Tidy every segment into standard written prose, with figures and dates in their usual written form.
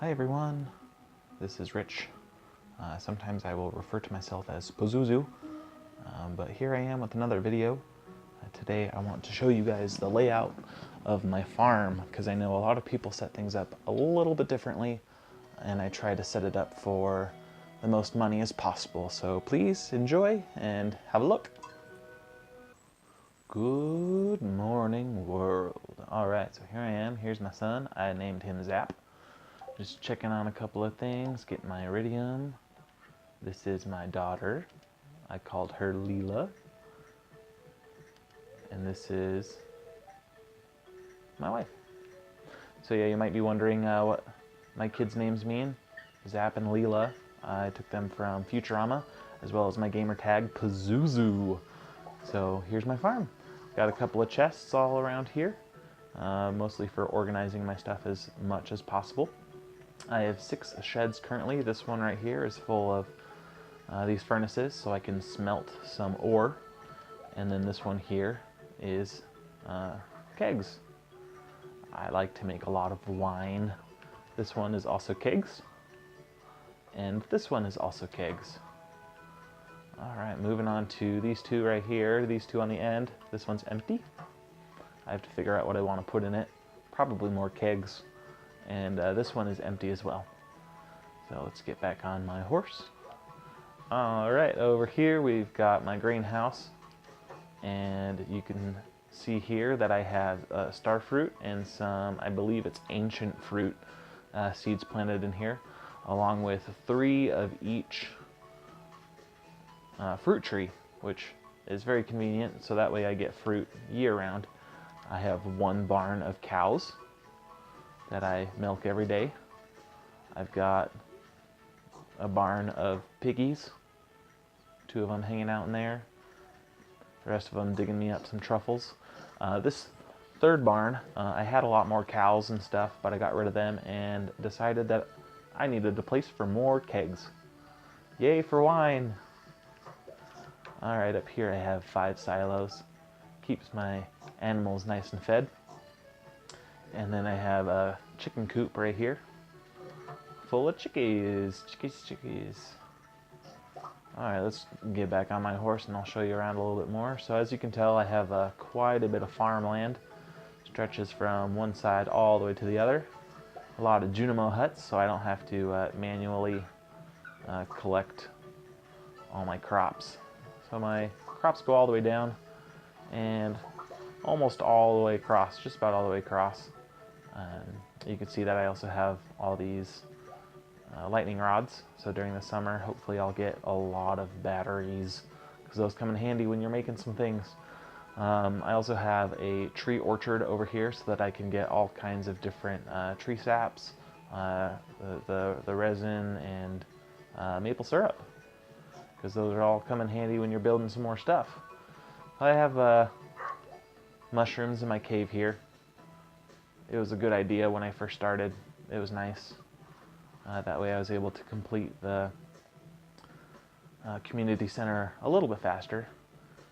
Hi everyone, this is Rich. Sometimes I will refer to myself as Pazuzu, but here I am with another video. Today I want to show you guys the layout of my farm, because I know a lot of people set things up a little bit differently, and I try to set it up for the most money as possible. So please enjoy and have a look. Good morning world. Alright, so here I am. Here's my son. I named him Zap. Just checking on a couple of things, getting my iridium. This is my daughter. I called her Leela. And this is my wife. So yeah, you might be wondering what my kids' names mean. Zap and Leela. I took them from Futurama, as well as my gamer tag, Pazuzu. So here's my farm. Got a couple of chests all around here, mostly for organizing my stuff as much as possible. I have 6 sheds currently. This one right here is full of these furnaces, so I can smelt some ore. And then this one here is kegs. I like to make a lot of wine. This one is also kegs. And this one is also kegs. Alright, moving on to these two right here, these two on the end. This one's empty. I have to figure out what I want to put in it. Probably more kegs. And this one is empty as well. So let's get back on my horse. Alright, over here we've got my greenhouse. And you can see here that I have star fruit and some, I believe it's ancient fruit seeds planted in here, along with 3 of each fruit tree, which is very convenient, so that way I get fruit year-round. I have 1 barn of cows that I milk every day. I've got a barn of piggies, 2 of them hanging out in there, the rest of them digging me up some truffles. This 3rd barn, I had a lot more cows and stuff, but I got rid of them and decided that I needed a place for more kegs. Yay for wine! Alright, up here I have 5 silos. Keeps my animals nice and fed. And then I have a chicken coop right here, full of chickies. Alright, let's get back on my horse and I'll show you around a little bit more. So as you can tell, I have quite a bit of farmland. Stretches from one side all the way to the other. A lot of Junimo huts, so I don't have to manually collect all my crops. So my crops go all the way down and almost all the way across, just about all the way across. You can see that I also have all these lightning rods, so during the summer hopefully I'll get a lot of batteries, because those come in handy when you're making some things. I also have a tree orchard over here so that I can get all kinds of different tree saps, the resin, and maple syrup, because those are all come in handy when you're building some more stuff. I have mushrooms in my cave here. It was a good idea when I first started. It was nice. That way I was able to complete the community center a little bit faster.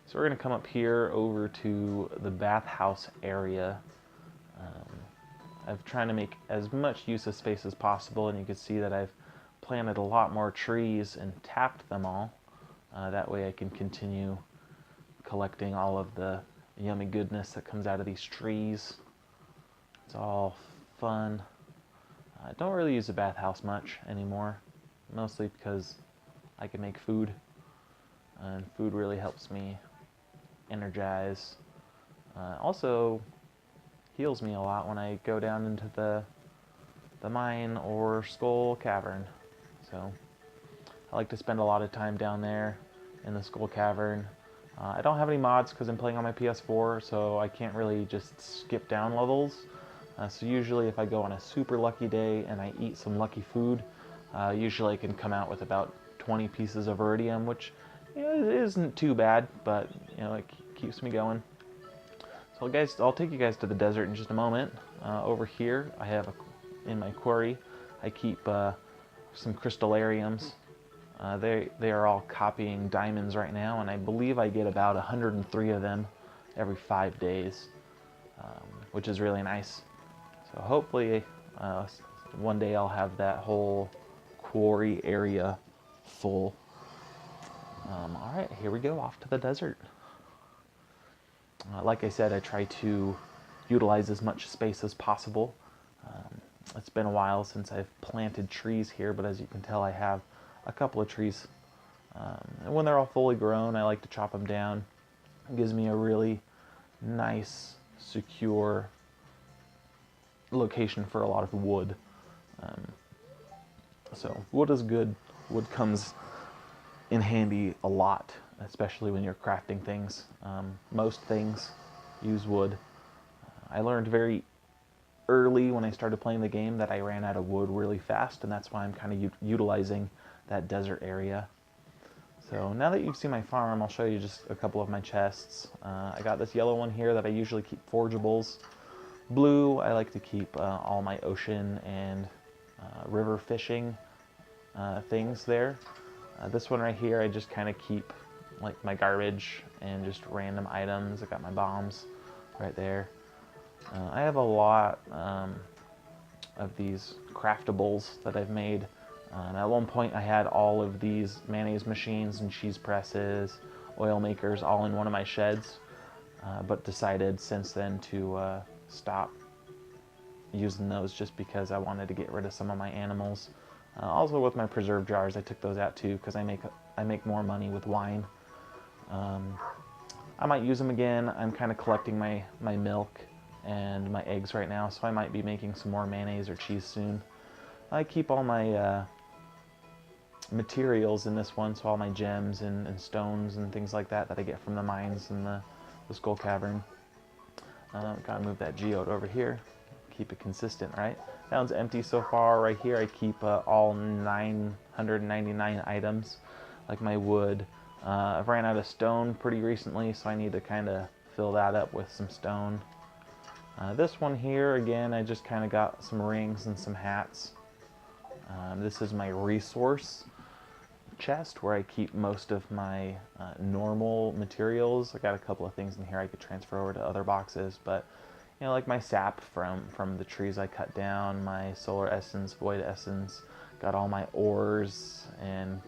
So we're going to come up here over to the bathhouse area. I'm trying to make as much use of space as possible, and you can see that I've planted a lot more trees and tapped them all. That way I can continue collecting all of the yummy goodness that comes out of these trees. It's all fun. I don't really use the bathhouse much anymore, mostly because I can make food, and food really helps me energize. Also heals me a lot when I go down into the mine or Skull Cavern. So I like to spend a lot of time down there in the Skull Cavern. I don't have any mods because I'm playing on my PS4, so I can't really just skip down levels. So usually if I go on a super lucky day and I eat some lucky food, usually I can come out with about 20 pieces of iridium, which isn't too bad, but it keeps me going. So guys, I'll take you guys to the desert in just a moment. Over here I have in my quarry, I keep some crystallariums. They are all copying diamonds right now, and I believe I get about 103 of them every 5 days, which is really nice. So hopefully one day I'll have that whole quarry area full. All right, here we go, off to the desert. Like I said, I try to utilize as much space as possible. It's been a while since I've planted trees here, but as you can tell, I have a couple of trees. And when they're all fully grown, I like to chop them down. It gives me a really nice, secure location for a lot of wood. So wood is good. Wood comes in handy a lot, especially when you're crafting things. Most things use wood. I learned very early when I started playing the game that I ran out of wood really fast, and that's why I'm kind of utilizing that desert area. So now that you've seen my farm, I'll show you just a couple of my chests. I got this yellow one here that I usually keep forageables. Blue, I like to keep all my ocean and river fishing things there. This one right here, I just kind of keep like my garbage and just random items. I got my bombs right there. I have a lot of these craftables that I've made. At one point I had all of these mayonnaise machines and cheese presses, oil makers all in one of my sheds, but decided since then to stop using those just because I wanted to get rid of some of my animals. Also with my preserve jars, I took those out too because I make more money with wine. I might use them again. I'm kind of collecting my milk and my eggs right now, so I might be making some more mayonnaise or cheese soon. I keep all my materials in this one, so all my gems and stones and things like that I get from the mines and the Skull Cavern. Gotta move that geode over here. Keep it consistent, right? That one's empty so far. Right here I keep all 999 items, like my wood. I've ran out of stone pretty recently, so I need to kind of fill that up with some stone. This one here, again, I just kind of got some rings and some hats. This is my resource chest where I keep most of my normal materials. I got a couple of things in here I could transfer over to other boxes, but you know, like my sap from the trees I cut down, my solar essence, void essence, got all my ores and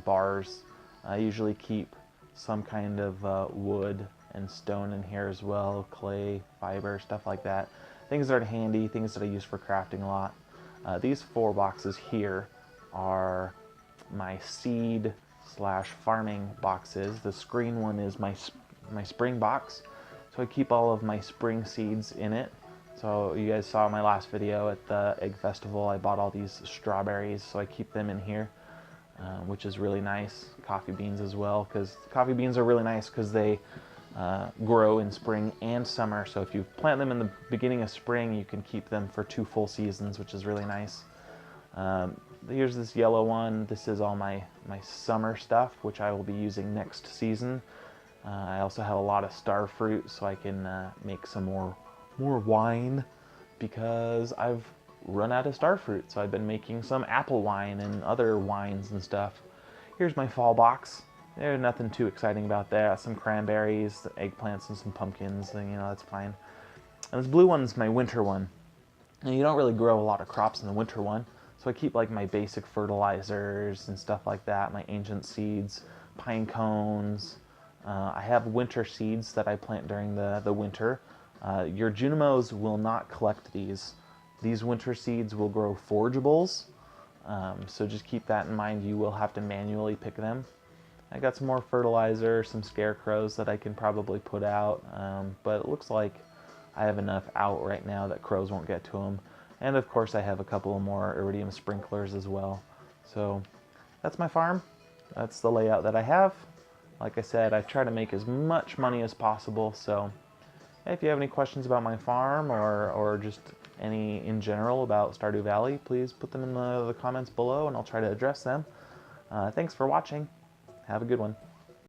bars. I usually keep some kind of wood and stone in here as well, clay, fiber, stuff like that. Things that are handy, things that I use for crafting a lot. These 4 boxes here are my seed / farming boxes. The green one is my spring box. So I keep all of my spring seeds in it. So you guys saw my last video at the Egg Festival, I bought all these strawberries, so I keep them in here, which is really nice. Coffee beans as well, because coffee beans are really nice because they grow in spring and summer. So if you plant them in the beginning of spring, you can keep them for 2 full seasons, which is really nice. Here's this yellow one. This is all my summer stuff, which I will be using next season. I also have a lot of star fruit, so I can make some more wine because I've run out of star fruit. So I've been making some apple wine and other wines and stuff. Here's my fall box. There's nothing too exciting about that. Some cranberries, eggplants, and some pumpkins, and you know, that's fine. And this blue one's my winter one. And you don't really grow a lot of crops in the winter one, so I keep like my basic fertilizers and stuff like that, my ancient seeds, pine cones. I have winter seeds that I plant during the winter. Your Junimos will not collect these. These winter seeds will grow forageables, so just keep that in mind. You will have to manually pick them. I got some more fertilizer, some scarecrows that I can probably put out, but it looks like I have enough out right now that crows won't get to them. And of course I have a couple of more iridium sprinklers as well. So that's my farm. That's the layout that I have. Like I said, I try to make as much money as possible, so if you have any questions about my farm or just any in general about Stardew Valley, please put them in the comments below and I'll try to address them. Thanks for watching. Have a good one.